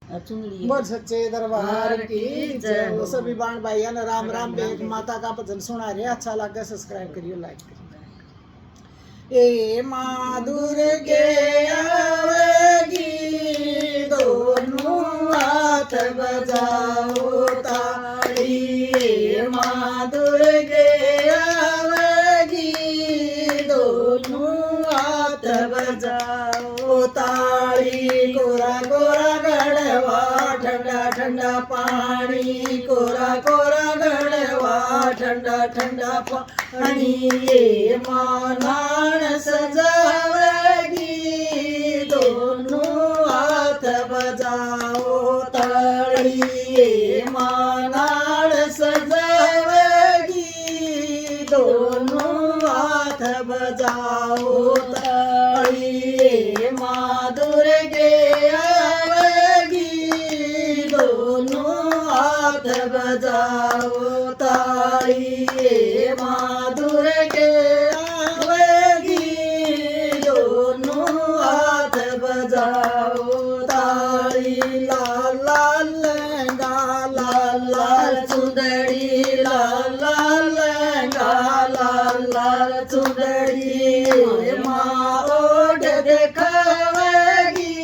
चुंदड़ी बोल सच्चे दरबार की जय हो। सभी बाण भाइयों ने राम राम। एक माता का भजन सुना रहे, अच्छा लगा सब्सक्राइब करियो, लाइक करियो। ए माँ दुर्गे आवेगी, दोनों हाथ बजाओ ताली। ए माँ दुर्गे आवेगी, दोनों हाथ बजाओ ताली। कोरा कोरा गढ़वा ठंडा ठंडा पानी, कोरा कोरा गढ़वा ठंडा ठंडा पानी। ये माँ नाण सजावेगी, दोनों हाथ बजाओ ताली। ये माँ नाण सजावेगी, दोनों हाथ बजाओ ताली। ये माँ दुर्गे आवेगी, दोनों हाथ बजाओ ताली। ये माँ दुर्गे आवेगी, दोनों हाथ बजाओ ताली। लाल लाल लहंगा, लाल लाल चुंदड़ी, लाल लाल लहंगा, लाल लाल चुंदड़ी। माँ ओढ़ देखावेगी,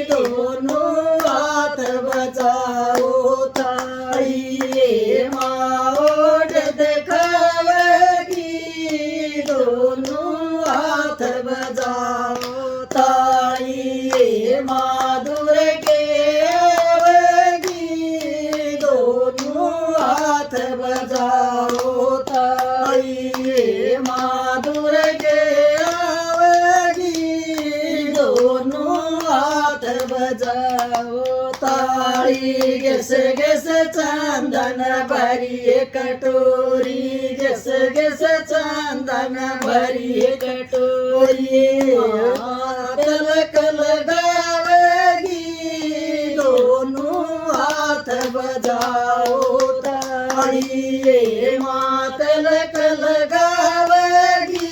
दोनों हाथ बजाओ ताली। ये माँ ओढ़ देखावेगी, दोनों हाथ बजाओ ताली। ये माँ दुर्गे आवेगी, दोनों हाथ बजाओ ताली। ये माँ दुर्गे आवेगी, दोनों हाथ बजाओ ताली। गैस गैस चंदन भरी कटोरी, गैस गैस चंदन भरी कटोरी। तिलक लगावेगी, दोनों हाथ बजाओ ताली। ये माँ तिलक लगावेगी,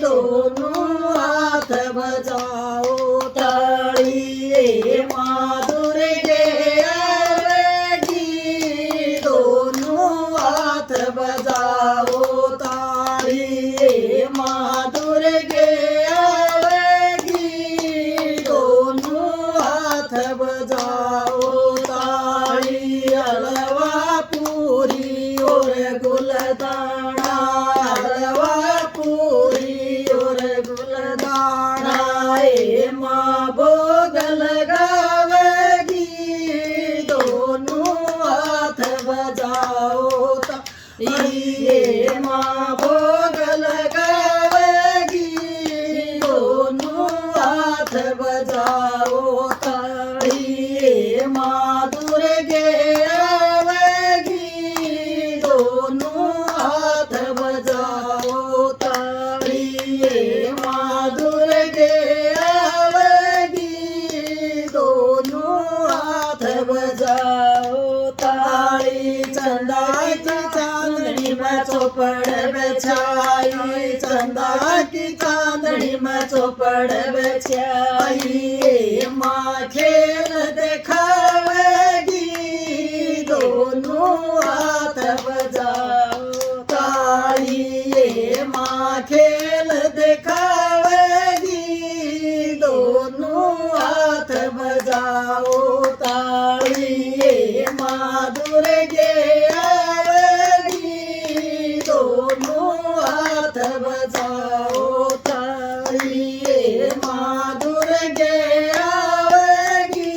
दोनों हाथ बजाओ ताली। ये माँ दुर्गे आवेगी, दोनों हाथ बजाओ ताली। ये माँ दुर्गे आवेगी, दोनों हाथ बजाओ ताली। हलवा पूरी और गुलदाना, हलवा पूरी और गुलदाना। ये माँ भोग लगावेगी, दोनों हाथ बजाओ ताली। ये माँ भोग लगावेगी, दोनों हाथ बजाओ ताली। ये माँ दुर्गे आवेगी, दोनों हाथ बजाओ ताली। ये माँ दुर्गे आवेगी, दोनों हाथ बजाओ ताली। चंदा की चांदनी में चौपड़ बिछाई, चंदा की चांदनी में चौपड़ बिछाई। ये माँ खेल दिखावेगी, दोनों हाथ बजाओ ताली। ये माँ खेल दिखावेगी, दोनों हाथ बजाओ ताली। ये माँ दुर्गे आवेगी, दोनों हाथ बजाओ ताली। ये माँ दुर्गे आवेगी,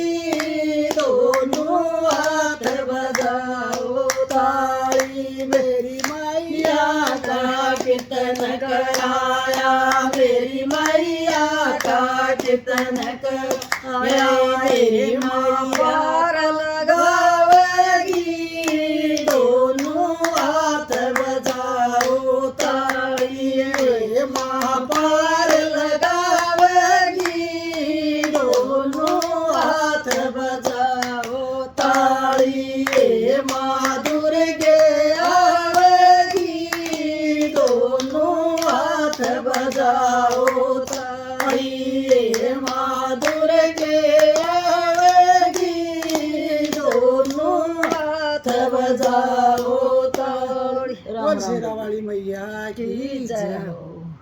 दोनों हाथ बजाओ ताली। मेरी मैया का कीर्तन कराया, मेरी मैया का कीर्तन कराया। मेरी माँ पार लगावेगी, दोनों हाथ बजाओ ताली। ये माँ पार लगावेगी, दोनों हाथ बजाओ ताली। ये माँ दुर्गे आवेगी, दोनों हाथ बजाओ ताली। ये माँ दुर्गे आवेगी, हाथ बजाओ ताली राम बोल राम शेरावाली मैया की की जय जय हो.